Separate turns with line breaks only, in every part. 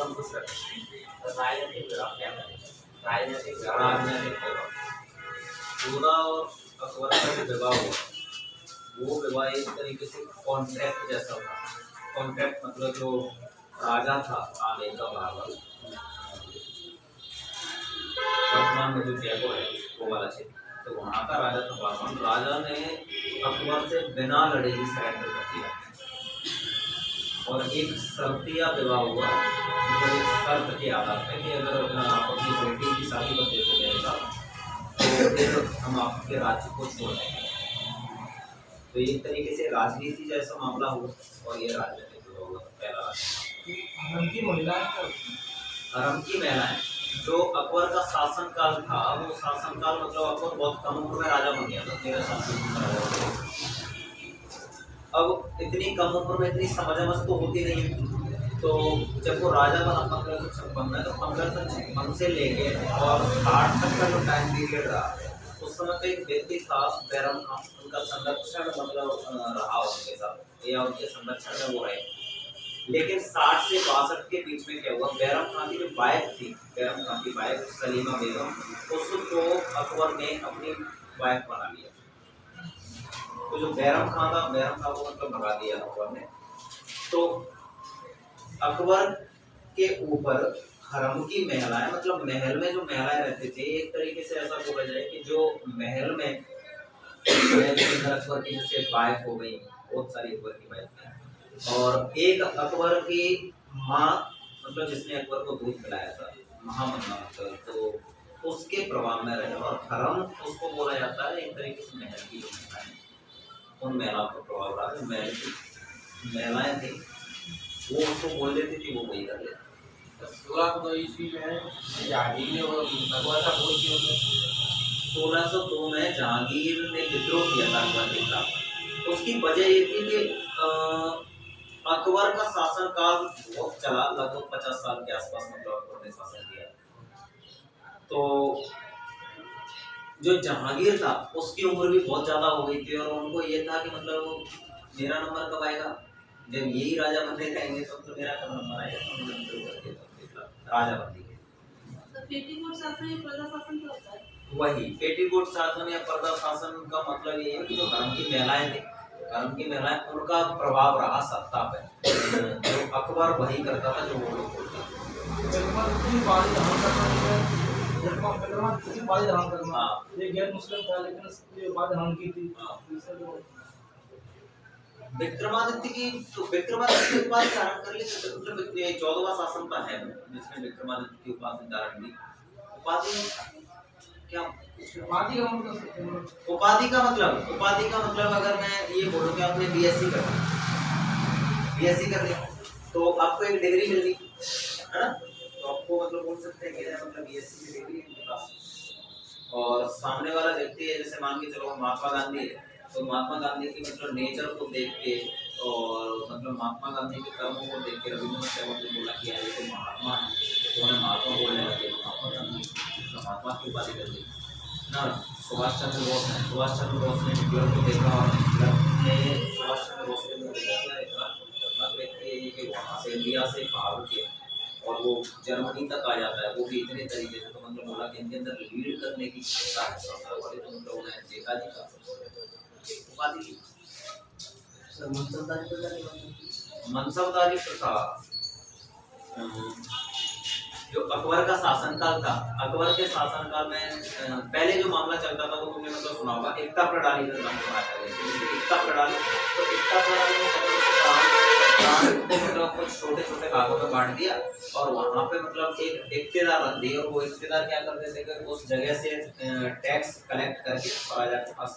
राजनीतिक विभाग क्या है? राजनीतिक
राजनीतिक विभाग पूरा। और अकबर का जो विवाह हुआ वो विवाह एक तरीके से कॉन्ट्रैक्ट जैसा था। कॉन्ट्रैक्ट मतलब जो राजा था आने का बराबर, वर्तमान में जो जयपुर है वो वाला क्षेत्र, तो वहाँ का राजा था बाबन। राजा ने अकबर से बिना लड़े ही सरेंडर कर दिया और एक शर्तिया विवाह हुआ, मतलब एक शर्त के आधार पर कि अगर आप अपनी बेटी की शादी कर देते मेरे साथ तो फिर हम आपके राज्य को छोड़ देंगे। तो एक तरीके से राजनीति जैसा मामला हुआ और ये राजनीतिक विवाह हुआ पहला।
हरम की महिलाएं
जो अकबर का शासनकाल था, वो शासनकाल मतलब अकबर बहुत कम उम्र में राजा बन गया था, 13 साल की उम्र में राजा बन गया। अब इतनी कम उम्र में इतनी समझ तो होती नहीं, तो जब वो राजा बना 1556 में, तो 1556 से लेके और 60 तक का जो टाइम पीरियड रहा, उस समय पे एक व्यक्ति था बैरम खान, उनका संरक्षण मतलब रहा उनके साथ या उनके संरक्षण में वो रहे। लेकिन 60 से 62 के बीच में क्या हुआ, बैरम खान की जो वाइफ थी, बैरम खान की वाइफ सलीमा बेगम, उसको अकबर ने अपनी वाइफ बना लिया। तो जो बैरम खान था, बैरम खान को मतलब भगा दिया अकबर ने। तो अकबर के ऊपर हरम की महिलाएं, मतलब महल में जो महिलाएं रहती थी, एक तरीके से ऐसा बोला जाए कि जो महल में अकबर की जैसे वाइफ हो गई, बहुत सारी अकबर की वाइफ हैं, और एक अकबर की माँ, मतलब जिसने अकबर को दूध पिलाया था, महामन्ना, तो उसके प्रभाव में रहे। और हरम उसको बोला जाता है एक तरीके से महल की महिलाएं, उन महिलाओं का प्रभाव रहा। जो महल की महिलाएं थी वो उसको बोल देती थी, वो वही कर लेती।
1602 ईस्वी में जहांगीर ने वो भगवा था बोल के
1602 में जहांगीर ने विद्रोह किया था अकबर के खिलाफ। उसकी वजह ये थी कि अकबर का शासनकाल बहुत चला, लगभग 50 साल के आसपास मतलब अकबर ने शासन किया। तो जो जहांगीर था उसकी उम्र भी बहुत ज़्यादा हो गई थी, और उनको ये था कि मतलब मेरा नंबर कब आएगा, जब यही राजा बनने जाएंगे तो मेरा कब नंबर आएगा, तो राजा बनने के। वही पेटीकोट शासन या पर्दा शासन का मतलब ये है कि जो हरम की महिलाएं थी, हरम की महिलाएं, उनका प्रभाव रहा सत्ता पे, जो अकबर वही करता था जो वो लोग बोलते थे। विक्रमादित्य की, तो विक्रमादित्य की उपाधि धारण कर ली, मतलब 14वां शासन का है जिसने विक्रमादित्य की उपाधि धारण की। उपाधि क्या, उपाधि का मतलब अगर मैं ये बोलूँ कि आपने बीएससी कर लिया तो आपको एक डिग्री मिल गई है ना, तो आपको मतलब बोल सकते हैं कि मतलब बीएससी की डिग्री इनके पास। और सामने वाला व्यक्ति है, जैसे मान के चलो महात्मा गांधी है, तो महात्मा गांधी की मतलब नेचर को देख के और मतलब महात्मा गांधी के कर्मों को देख के रविंद्रनाथ टैगोर ने बोला कि यार ये तो महात्मा है, तो उन्हें महात्मा बोलने लगे, महात्मा गांधी महात्मा की उपाधि कर दी ना। सुभाष चंद्र बोस ने हिटलर को देखा और हिटलर ने सुभाष चंद्र बोस ने देखा कि वहाँ से इंडिया से भाग के और वो जर्मनी तक आ जाता है, वो भी इतने तरीके से, तो मतलब बोला कि इनके अंदर लीड करने की क्षमता है सरकार वाले, तो मतलब उन्हें देखा जी का उपाधि मनसबदारी प्रथा। जो अकबर का शासनकाल था, अकबर के शासनकाल में पहले जो मामला चलता था वो तुमने मतलब सुना होगा, एकता प्रणाली का नाम सुना था। एकता प्रणाली, तो एकता प्रणाली में मतलब कुछ छोटे छोटे भागों में बांट दिया और वहाँ पे मतलब एक इख्तियार रख दिया, और वो इख्तियार क्या करते थे कि उस जगह से टैक्स कलेक्ट करके राजा के पास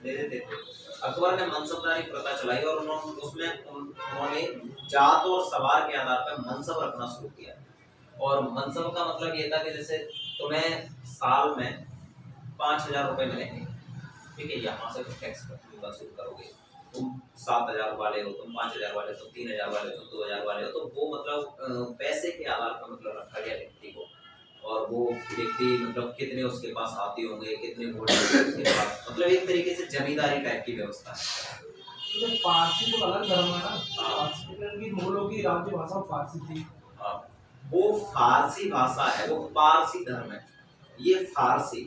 दे देते थे। अकबर ने मनसबदारी प्रथा चलाई और उन्होंने जात और सवार के आधार पर मनसब रखना शुरू किया। और मनसब का मतलब ये था कि जैसे तुम्हें साल में 5,000 रुपये मिलेंगे, ठीक है, यहाँ से तुम टैक्स वसूल करोगे, तुम 7,000 वाले हो, तुम 5,000 वाले, तुम 3,000 वाले, तुम 2,000 वाले हो, तो वो मतलब पैसे के आधार पर मतलब रखा गया व्यक्ति को। और वो व्यक्ति मतलब कितने उसके पास हाथी होंगे, कितने घोड़े होंगे उसके पास, मतलब एक तरीके से जमींदारी टाइप की व्यवस्था है।
तो पारसी तो अलग धर्म है ना, पारसी की मूलों की राज्य भाषा फारसी थी।
हाँ, वो फारसी भाषा है, वो पारसी धर्म है, ये फारसी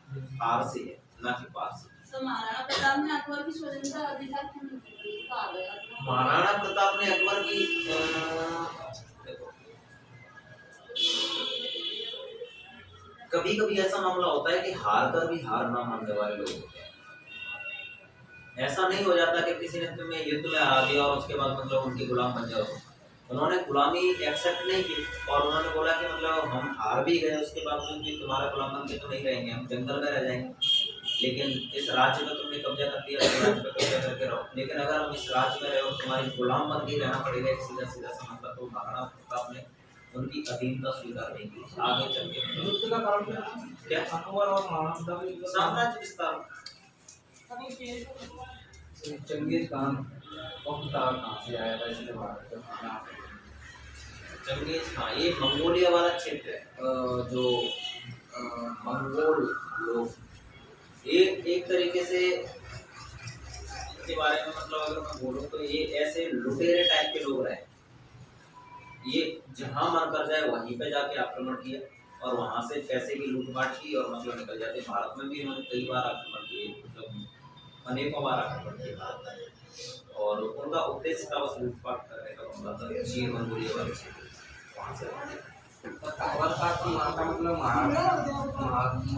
फारसी है ना कि पारसी।
तो महाराणा प्रताप ने अकबर की स्वतंत्रता अधिकार क्यों नहीं दी? कहा गया
महाराणा प्रताप ने अकबर की देखो, कभी कभी ऐसा मामला होता है कि हार कर भी हार ना मानने वाले लोग होते हैं। ऐसा नहीं हो जाता कि किसी ने तुम्हें युद्ध में हरा दिया और उसके बाद मतलब उनके गुलाम बन जाओ। उन्होंने गुलामी एक्सेप्ट नहीं की और उन्होंने बोला कि मतलब हम हार भी गए, उसके बावजूद भी तुम्हारा गुलाम बन के तो नहीं रहेंगे, हम जंगल में रह जाएंगे, लेकिन इस राज्य में तुमने कब्जा कर दिया, इस राज्य पे कब्जा करके रहो, लेकिन अगर हम इस राज्य में रहे और तुम्हारी गुलाम बन के रहना पड़ेगा, एक सीधा सीधा समझ लो। तो महाराणा प्रताप ने उनकी अधीनता स्वीकार नहीं की। आगे चल के
युद्ध का कारण क्या था?
क्या
अकबर और महाराणा प्रताप के युद्ध का
साम्राज्य विस्तार।
चंगेज खान कहाँ से आया था इसने भारत का खाना?
चंगेज खान ये मंगोलिया वाला क्षेत्र है।
जो मंगोल लोग,
एक तरीके से इसके बारे में मतलब अगर मैं बोलूँ तो ये ऐसे लुटेरे टाइप के लोग रहे, ये जहाँ मन कर जाए वहीं पे जाके आक्रमण किया और वहाँ से पैसे की लूटपाट की और मतलब निकल जाते। भारत में भी इन्होंने कई बार आक्रमण किए, मतलब अनेकों बार आक्रमण किए भारत में, और उनका उद्देश्य था बस लूटपाट करने का मामला था। चीन मंगोलिया वाले क्षेत्र वहाँ से
अकबर साहब की वहाँ का मतलब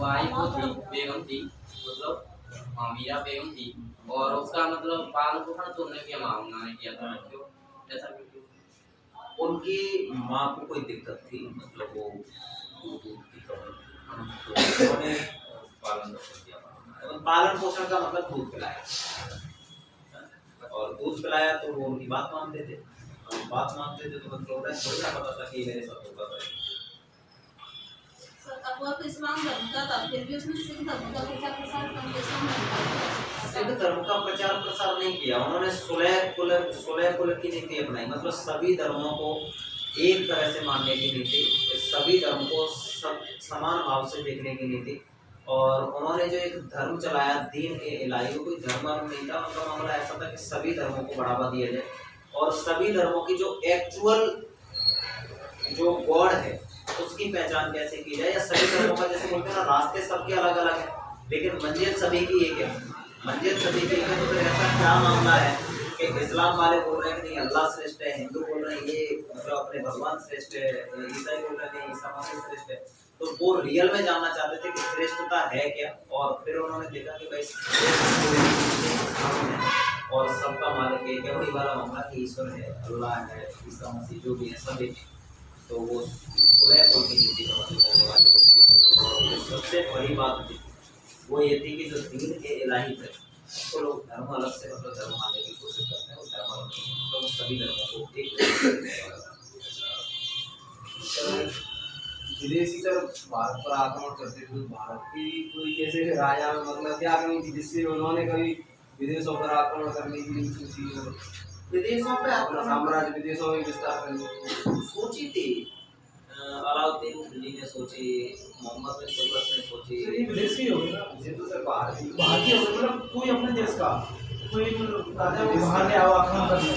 वाइफ वो थी, बेगम थी, मतलब मामिया बेगम थी, और उसका मतलब पालन पोषण तो उन्होंने किया, मामला ने किया था। क्यों ऐसा क्यों?
उनकी माँ को कोई दिक्कत थी, मतलब वो दूध की प्रॉब्लम, तो उन्होंने पालन पोषण किया। पालन पोषण का मतलब दूध पिलाया, और दूध पिलाया तो वो उनकी बात मानते थे। हम बात मानते थे तो मतलब उन्हें थोड़ी ना पता था कि मेरे साथ होगा।
अकबर तो इस्लाम धर्म का था, फिर भी उसने सिख धर्म का प्रचार प्रसार करने
सिख धर्म का प्रचार प्रसार नहीं किया उन्होंने। सुलह कुल की नीति अपनाई, मतलब सभी धर्मों को एक तरह से मानने की नीति, सभी धर्म को समान भाव से देखने की नीति। और उन्होंने जो एक धर्म चलाया दीन ए इलाही, कोई धर्म नहीं था, उनका मामला ऐसा था कि सभी धर्मों को बढ़ावा दिया जाए और सभी धर्मों की जो एक्चुअल जो गॉड है उसकी पहचान कैसे की जाए। या सभी धर्मों का जैसे बोलते हैं ना, रास्ते सबके अलग अलग है लेकिन मंजिल सभी की एक है, मंजिल सभी की एक है। तो फिर ऐसा क्या मामला है कि इस्लाम वाले बोल रहे हैं कि नहीं अल्लाह श्रेष्ठ है, हिंदू बोल रहे हैं ये मतलब अपने भगवान श्रेष्ठ है, ईसाई बोल रहे हैं ईसा मसीह श्रेष्ठ है। तो वो रियल में जानना चाहते थे कि श्रेष्ठता है क्या, और फिर उन्होंने देखा कि भाई और सबका मालिक एक है, वही वाला मामला कि ईश्वर है, अल्लाह है, ईसा मसीह जो भी है सब एक। तो वो सुलह कुल की नीति का मतलब करने वाले व्यक्ति, सबसे बड़ी बात थी वो ये थी कि जो दीन के इलाही थे तो लोग धर्म अलग से मतलब धर्म मानने की कोशिश करते हैं, धर्म अलग तो सभी धर्मों को एक
विदेशी सर भारत पर आक्रमण करते थे, भारत की कोई कैसे राजा मतलब क्या कमी थी जिससे उन्होंने कभी विदेशों पर आक्रमण करने की नहीं सोची,
विदेशों पे
अपना साम्राज्य विदेशों में विस्तार करने की
सोची थी। अलाउद्दीन खिलजी ने सोची, मोहम्मद बिन तुगलक ने सोची।
तो ये विदेश ही हो गए ना,
ये तो सर बाहर की
भारतीय हो गए, मतलब कोई अपने देश का कोई राजा वो बाहर ले आओ आक्रमण करने,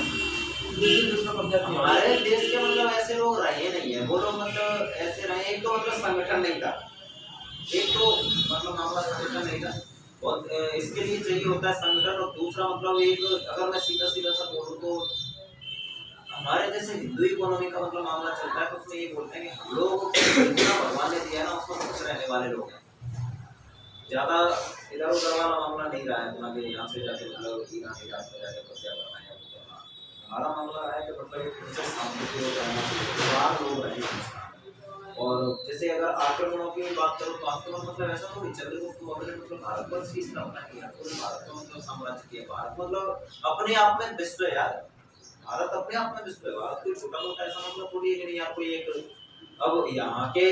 दूसरे देश का कब्जा किया।
हमारे देश के मतलब ऐसे लोग रहे नहीं है, वो लोग मतलब ऐसे रहे। एक तो मतलब संगठन नहीं था, एक तो मतलब मामला संगठन नहीं था, और इसके लिए चाहिए होता है संगठन। और दूसरा मतलब एक अगर मैं सीधा सीधा सा बोलूँ तो हमारे जैसे हिंदू इकोनॉमी का मतलब मामला चलता है तो उसमें ये बोलते हैं कि हम लोग जितना भगवान ने दिया ना उसमें खुश रहने वाले लोग हैं, ज़्यादा इधर उधर वाला मामला नहीं रहा है ना कि यहाँ से जाके मतलब ईरान इराक में जाके कब्जा करना है। हमारा मामला है कि मतलब शांति हो जाना लोग रहे। और जैसे अगर आक्रमणों की बात करूँ तो आक्रमण मतलब ऐसा तो चंद्रगुप्त मौर्य ने मतलब भारतवर्ष की स्थापना किया, पूरे भारत का मतलब साम्राज्य किया। भारत मतलब अपने आप में विश्व है यार, भारत अपने आप में विश्व है। भारत कोई छोटा मोटा ऐसा मतलब थोड़ी है कि नहीं यार कोई एक। अब यहाँ के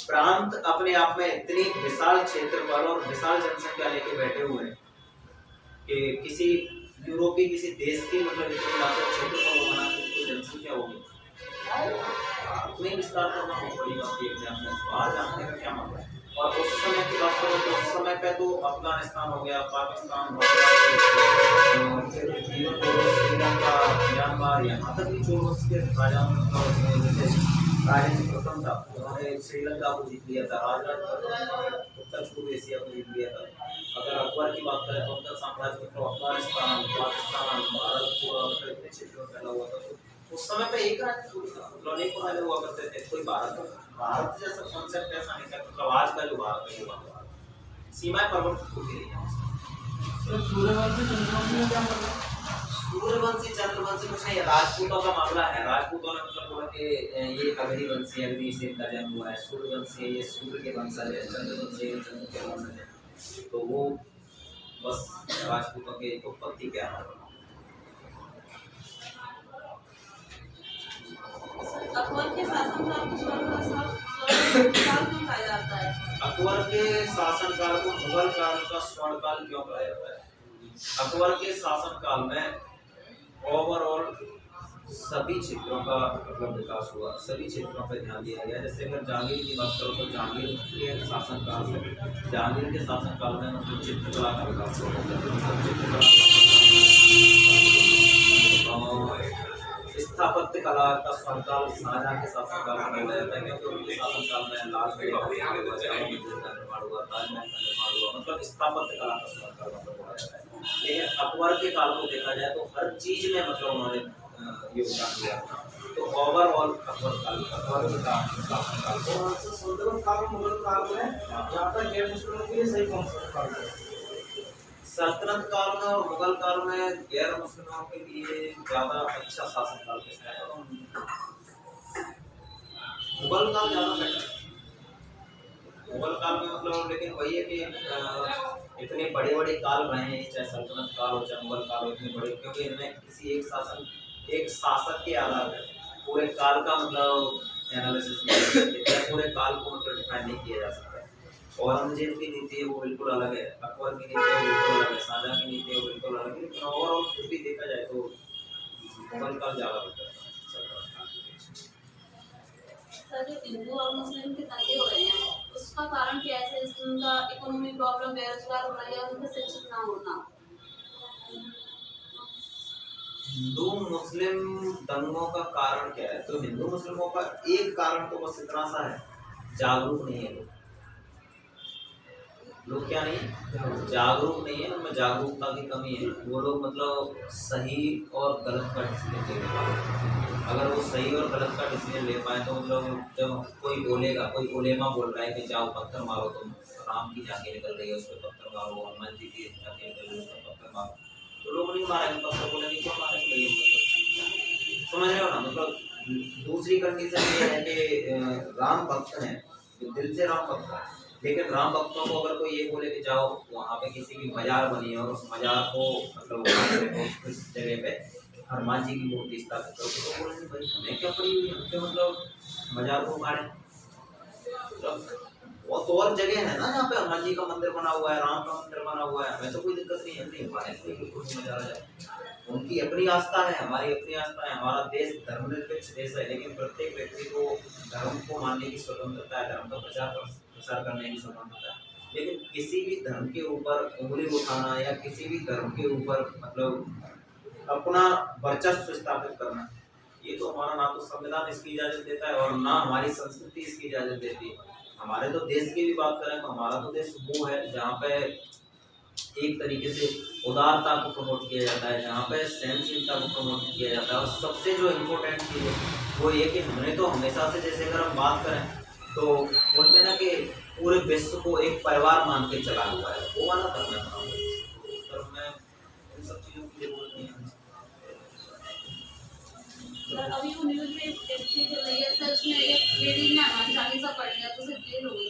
प्रांत अपने आप में इतनी विशाल क्षेत्रफल और विशाल जनसंख्या लेके बैठे हुए हैं कि किसी यूरोपीय किसी देश की मतलब इतनी मात्रा क्षेत्रफल होना कोई जनसंख्या होगी में विस्तार करना बहुत बड़ी बात है। बाहर जाने का क्या मामला है। और उस समय की बात करें तो उस समय पे तो अफगानिस्तान हो गया, पाकिस्तान हो गया, श्रीलंका, म्यांमार दरबार यहाँ तक भी चोल वंश के राजाओं ने मतलब जैसे राजेंद्र प्रथम था, उन्होंने श्रीलंका को जीत लिया था, राजराज प्रथम ने उत्तर पूर्व एशिया को जीत लिया था। अगर अकबर की बात करें तो उनका साम्राज्य मतलब अफगानिस्तान, पाकिस्तान, भारत पूरा मतलब इतने क्षेत्रों में फैला हुआ था। तो उस समय पे एक राज्य थोड़ी था, मतलब अनेक राजा हुआ करते थे। कोई भारत जैसा कॉन्सेप्ट ऐसा नहीं था, मतलब आज का जो भारत है वो सीमाएं परिवर्तित होती रही हैं।
तो सूर्यवंशी चंद्रवंशी में क्या मतलब है?
सूर्यवंशी चंद्रवंशी कुछ नहीं है, राजपूतों का मामला है। राजपूतों ने मतलब बोला कि ये अग्नि वंशी, अग्नि से इनका जन्म हुआ है। सूर्यवंशी ये सूर्य के वंशज है, चंद्रवंशी ये चंद्र के वंशज है। तो वो बस राजपूतों के उत्पत्ति के आधार पर।
अकबर के शासनकाल को स्वर्णकाल क्यों कहा जाता है?
अकबर के शासनकाल को मुगल काल का स्वर्णकाल क्यों कहा जाता है? अकबर के शासनकाल में ओवरऑल सभी क्षेत्रों का मतलब विकास हुआ, सभी क्षेत्रों पर ध्यान दिया गया। जैसे अगर जहांगीर की बात करो तो जहांगीर के शासनकाल में मतलब चित्रकला का विकास हुआ, स्थापत्य कला का स्वर्णकाल शाहजहां के शासनकाल में बोला जाता है, क्योंकि उनके शासनकाल में लाल किले का निर्माण हुआ, ताजमहल का निर्माण हुआ, मतलब स्थापत्य कला का स्वर्णकाल मतलब बोला जाता है। लेकिन अकबर के काल को देखा जाए तो हर चीज में मतलब उन्होंने योगदान दिया। तो ओवरऑल अकबर का शासनकाल को
सल्तनत काल और मुगल काल में जहाँ तक गैर मुस्लिमों के लिए सही कौन सा काल है?
सल्तनत काल में और मुगल काल में गैर मुस्लिमों के लिए ज्यादा अच्छा शासनकाल किसका है? मुगल काल ज्यादा बेटर है। मुगल काल में मतलब लेकिन वही है कि इतने बड़े बड़े काल रहे हैं, चाहे सल्तनत काल हो चाहे मुगल काल हो, इतने बड़े, क्योंकि इनमें किसी एक शासक के आधार पर पूरे काल का मतलब एनालिसिस नहीं कर सकते, पूरे काल को मतलब डिफाइन नहीं किया जा सकता। औरंगजेब की नीति है वो बिल्कुल अलग है, अकबर की नीति है वो बिल्कुल अलग है, शाहजहां की नीति है वो बिल्कुल अलग है, लेकिन ओवरऑल फिर भी देखा जाए तो मुगल काल ज्यादा बेहतर है।
सर, जो हिंदू और मुस्लिम के दंगे हो रहे हैं उसका कारण क्या है? उनका इकोनॉमी प्रॉब्लम, बेरोजगार हो रही है, उनका शिक्षित ना होना।
हिंदू मुस्लिम दंगों का कारण क्या है? तो हिंदू मुस्लिमों का एक कारण तो बस इतना सा है, जागरूक नहीं है लोग क्या नहीं जागरूक नहीं है, उनमें जागरूकता की कमी है। वो लोग मतलब सही और गलत का डिसीजन ले पाए। अगर वो सही और गलत का डिसीजन ले पाए तो मतलब जब कोई बोलेगा, कोई उलेमा बोल रहा है कि जाओ पत्थर मारो, तुम राम की झांकी निकल रही है उस पर पत्थर मारो, हनुमान जी की झांकी निकल रही है उस पर पत्थर मारो, तो लोग नहीं मारेंगे पत्थर, बोलेंगे क्यों मारेंगे ये मतलब, समझ रहे हो ना? मतलब दूसरी कंडीशन ये है कि राम भक्त हैं, दिल से राम भक्त है, लेकिन राम भक्तों को अगर कोई ये बोले कि जाओ वहाँ पे किसी की मजार बनी है और उस मजार को मतलब उस जगह पे हनुमान जी की मूर्ति स्थापित करो, तो बोलेंगे भाई हमें क्या पड़ी हुई है, मतलब मजार को मारे। बहुत और जगह है ना जहाँ पे हनुमान जी का मंदिर बना हुआ है, राम का मंदिर बना हुआ है, हमें तो कोई दिक्कत नहीं है, नहीं मारे कोई मजार आ जाए। उनकी अपनी आस्था है, हमारी अपनी आस्था है, हमारा देश धर्मनिरपेक्ष देश है, लेकिन प्रत्येक व्यक्ति को धर्म को मानने की स्वतंत्रता है, धर्म का प्रचार करने की स्वतंत्रता है, लेकिन किसी भी धर्म के ऊपर उंगली उठाना या किसी भी धर्म के ऊपर मतलब अपना वर्चस्व स्थापित करना, ये तो हमारा ना तो संविधान इसकी इजाजत देता है और ना हमारी संस्कृति इसकी इजाजत देती है। हमारे तो देश की भी बात करें तो हमारा तो देश वो है जहाँ पे एक तरीके से उदारता को प्रमोट किया जाता है, जहाँ पे सहनशीलता को प्रमोट किया जाता है, और सबसे जो इम्पोर्टेंट चीज़ है वो ये कि हमने तो हमेशा से, जैसे अगर हम बात करें तो बोलते हैं ना कि पूरे विश्व को एक परिवार मान के चला हुआ है, वो वाला धर्म है। उस धर्म में इन सब चीज़ों की जरूरत नहीं है।
सर, अभी वो न्यूज़ में एक चीज़ चल रही है सर, उसमें एक लेडीज ने हनुमान चालीसा पढ़ लिया तो उसे जेल हो गई।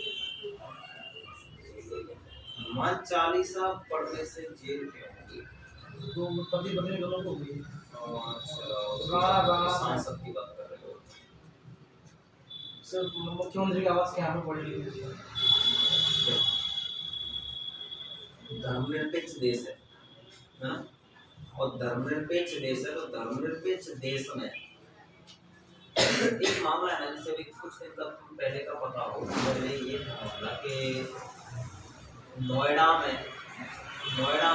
हनुमान चालीसा पढ़ने से जेल क्यों होगी?
तो पति पत्नी दोनों को भी
सांसद की बात कर रहे हो?
सर, मुख्यमंत्री के आवास के यहाँ पे पढ़ ली।
धर्मनिरपेक्ष देश है ना, और धर्मनिरपेक्ष देश है, तो धर्मनिरपेक्ष देश में एक मामला है ना, जैसे अभी कुछ दिन तक पहले का पता हो, पहले ये मामला कि नोएडा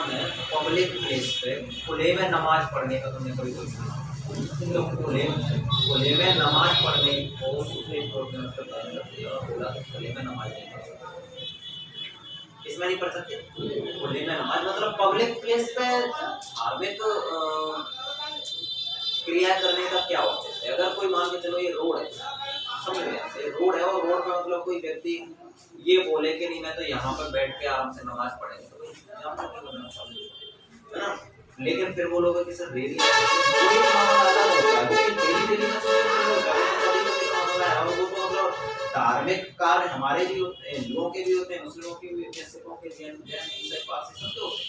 में पब्लिक प्लेस पे खुले में नमाज पढ़ने का तुमने कभी कोई सुना? तो खुले में नमाज पढ़ने को सुप्रीम कोर्ट ने मतलब बैन कर दिया और बोला कि खुले में नमाज नहीं पढ़ सकते, इसमें नहीं पढ़ सकते। खुले में नमाज मतलब पब्लिक प्लेस पे धार्मिक क्रिया करने का क्या औचित्य है? अगर कोई मान के चलो ये रोड है, समझ रहे रोड है और रोड पे मतलब कोई व्यक्ति ये बोले कि नहीं मैं तो यहाँ पर बैठ के आराम से नमाज पढ़ेंगे, तो यहाँ पर क्यों करना चाहिए, है ना? लेकिन फिर बोलोगे कि सर डेली कोई मामला अलग होता है, डेली का मामला है, और वो तो मतलब धार्मिक कार्य हमारे भी होते हैं, हिंदुओं के भी होते हैं, मुस्लिमों के भी होते हैं, सिखों के, जैन ईसाई पारसी सबके होते हैं।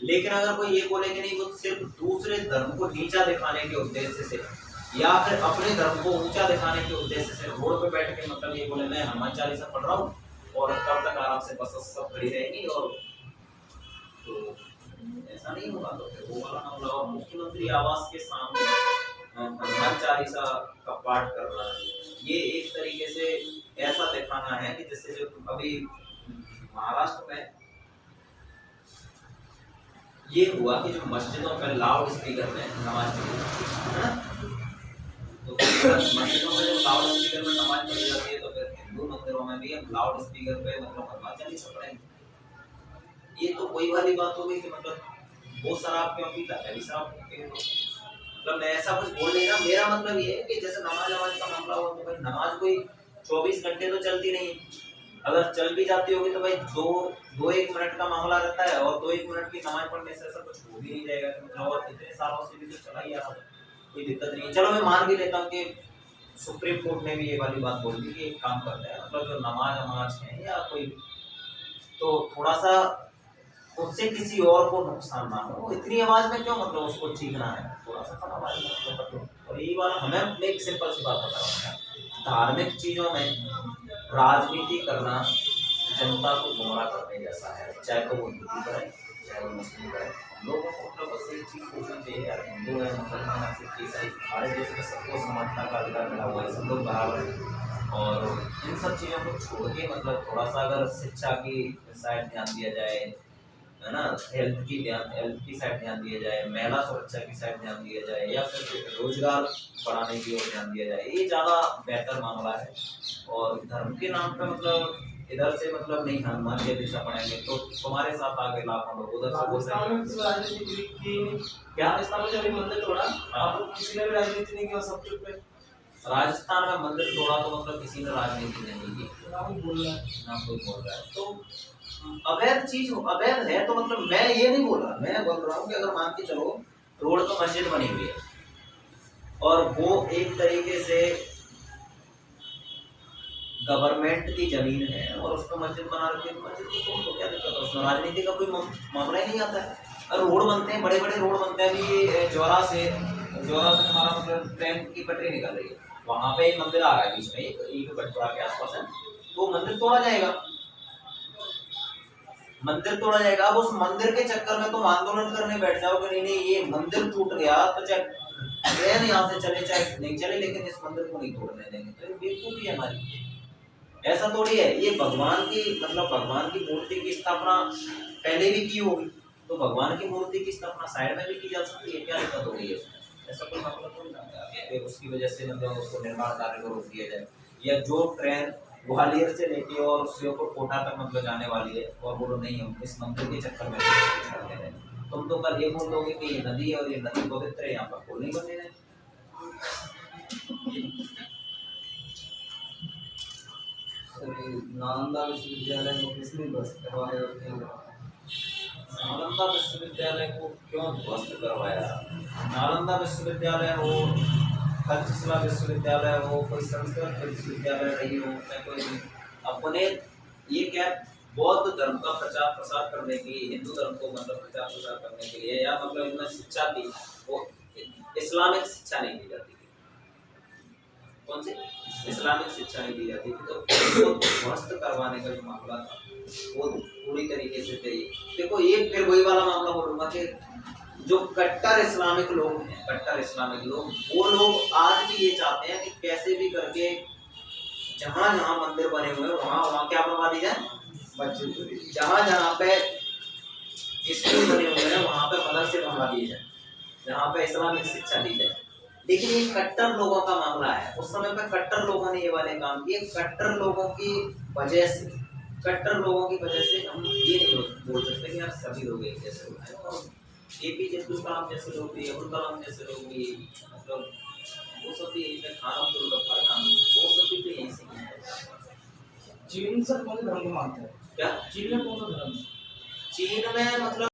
लेकिन अगर कोई ये बोले कि नहीं वो सिर्फ दूसरे धर्म को नीचा दिखाने के उद्देश्य से या फिर अपने धर्म को ऊंचा दिखाने के उद्देश्य से रोड पे बैठ के मतलब ये बोले मैं हनुमान चालीसा पढ़ रहा हूँ और तब तक आराम से बस सब खड़ी रहेगी, और तो ऐसा नहीं होगा। तो फिर वो वाला मामला, और मुख्यमंत्री आवास के सामने हनुमान चालीसा का पाठ करना, ये एक तरीके से ऐसा दिखाना है कि जैसे जो अभी महाराष्ट्र में ये हुआ कि जो मस्जिदों में लाउड स्पीकर में नमाज पढ़ी, है ना? तो मस्जिदों में जब लाउड स्पीकर में नमाज पढ़ी जाती है तो फिर हिंदू मंदिरों में भी हम लाउड स्पीकर पे मतलब हनुमान चालीसा पढ़ेंगे। ये तो वही वाली बात हो गई कि मतलब वो शराब क्यों पीता है, भी शराब क्यों, मतलब मैं ऐसा कुछ बोल नहीं रहा। मेरा मतलब ये है कि जैसे नमाज का मामला हो तो भाई नमाज कोई 24 घंटे तो चलती नहीं, अगर चल भी जाती होगी तो भाई दो एक मिनट का मामला रहता है, और 2-1 मिनट की नमाज पढ़ने से ऐसा कुछ हो भी नहीं जाएगा कि मतलब और इतने सालों से भी तो चला ही आ रहा है, कोई दिक्कत नहीं है। चलो मैं मान भी लेता हूँ कि सुप्रीम कोर्ट ने भी ये वाली बात बोल दी कि एक काम करते हैं मतलब जो नमाज है या कोई, तो थोड़ा सा उससे किसी और को नुकसान ना हो, इतनी आवाज में क्यों मतलब उसको चीखना है, थोड़ा सा कम आवाज में कर लो। और यही बात हमें एक सिंपल सी बात बता रहा हूँ, धार्मिक चीजों में राजनीति करना जनता को गुमराह करने जैसा है, चाहे तो वो हिंदू करे चाहे वो मुस्लिम करे। हम लोगों को मतलब बस एक चीज सोचनी चाहिए यार, हिंदू है मुसलमान है सिख ईसाई, हमारे देश में सबको समानता का अधिकार मिला हुआ है, सब लोग बराबर हैं। और इन सब चीज़ों को छोड़ के मतलब थोड़ा सा अगर शिक्षा की साइड ध्यान दिया जाए, है ना, हेल्थ की साइड ध्यान दिया जाए, महिला सुरक्षा की साइड ध्यान दिया जाए, या फिर रोजगार बढ़ाने की ओर ध्यान दिया जाए, ये ज़्यादा बेहतर मामला है। और धर्म के नाम पे मतलब इधर से मतलब नहीं हनुमान की दिशा पढ़ेंगे तो तुम्हारे साथ आगे लाखों लोग उधर से बोल
राजनीति की क्या राजस्थान में जब मंदिर तोड़ा, आप किसी ने भी राजनीति नहीं किया, सब चुप है।
राजस्थान में मंदिर तोड़ा तो मतलब किसी ने राजनीति नहीं की,
ना कोई बोल रहा है,
ना कोई बोल रहा है। तो अवैध चीज अवैध है तो मतलब मैं ये नहीं बोल रहा, मैं बोल रहा हूँ कि अगर मान के चलो रोड पर मस्जिद बनी हुई है और वो एक तरीके से गवर्नमेंट की जमीन है और उस पर मस्जिद बना रखी है, मस्जिद को क्या दिक्कत है, उसमें राजनीति का कोई मामला ही नहीं आता है। और रोड बनते हैं, बड़े बड़े रोड बनते हैं, अभी जोरा से हमारा मतलब ट्रेन की पटरी निकल रही है, वहाँ पे एक मंदिर आ रहा है बीच में, एक बटपुरा के आसपास है, तो मंदिर तोड़ा जाएगा, मंदिर तोड़ा जाएगा। अब उस मंदिर के चक्कर में तुम आंदोलन करने बैठ जाओ कि नहीं ये मंदिर टूट गया तो चाहे ट्रेन यहाँ से चले चाहे नहीं चले, लेकिन इस मंदिर को नहीं तोड़ने देंगे, तो ये बेवकूफी है हमारी। ऐसा थोड़ी है, ये भगवान की मतलब भगवान की मूर्ति की स्थापना पहले भी की होगी, तो भगवान की मूर्ति की स्थापना साइड में भी की जा सकती है, क्या दिक्कत हो गई है उसमें? ऐसा कोई मतलब थोड़ी ना है उसकी वजह से मतलब उसको निर्माण कार्य को रोक दिया जाए। या जो ट्रेन ग्वालियर से लेके और श्योपुर कोटा तक मतलब जाने वाली है और बोलो नहीं हम इस मंदिर के चक्कर में करते हैं, तुम तो कल ये बोल दोगे कि ये नदी है और ये नदी पवित्र है, यहाँ पर पुल नहीं बने हैं।
नालंदा विश्वविद्यालय को किसने ध्वस्त करवाया?
नालंदा विश्वविद्यालय को क्यों ध्वस्त करवाया? नालंदा विश्वविद्यालय हो, तक्षशिला विश्वविद्यालय हो, कोई संस्कृत विश्वविद्यालय रही हो, मैं कोई अपने ये क्या बौद्ध धर्म का प्रचार प्रसार करने की, हिंदू धर्म को मतलब प्रचार प्रसार करने के लिए या मतलब इनमें शिक्षा थी वो इस्लामिक शिक्षा नहीं दी जाती थी। कौन सी इस्लामिक शिक्षा नहीं दी जाती थी, तो ध्वस्त करवाने का जो मामला था वो पूरी तरीके से थे। देखो ये फिर वही वाला मामला बोलूँगा कि जो कट्टर इस्लामिक लोग हैं, कट्टर इस्लामिक लोग, वो लोग आज भी ये चाहते हैं कि कैसे भी करके जहाँ जहाँ मंदिर बने हुए हैं वहाँ क्या बनवा दी जाए, जहाँ जहाँ पे स्कूल बने हुए हैं वहाँ पे मदरसे बनवा दिए जाए। जहाँ पे इस्लामिक शिक्षा दी जाए। लेकिन ये कट्टर लोगों का मामला है, उस समय पे कट्टर लोगों ने ये वाले काम किए। कट्टर लोगों की वजह से हम ये नहीं बोल सकते कि यार सभी लोग एक जैसे होते हैं। और एपीजे अब्दुल कलाम जैसे लोग भी, अब्दुल कलाम जैसे लोग भी, मतलब वो सब भी यही खान अब्दुल गफ्फार खान, वो सब भी तो यही सीखे हैं।
चीन सर कौन से धर्म को मानते हैं?
क्या
चीन में कौन सा धर्म?
चीन में मतलब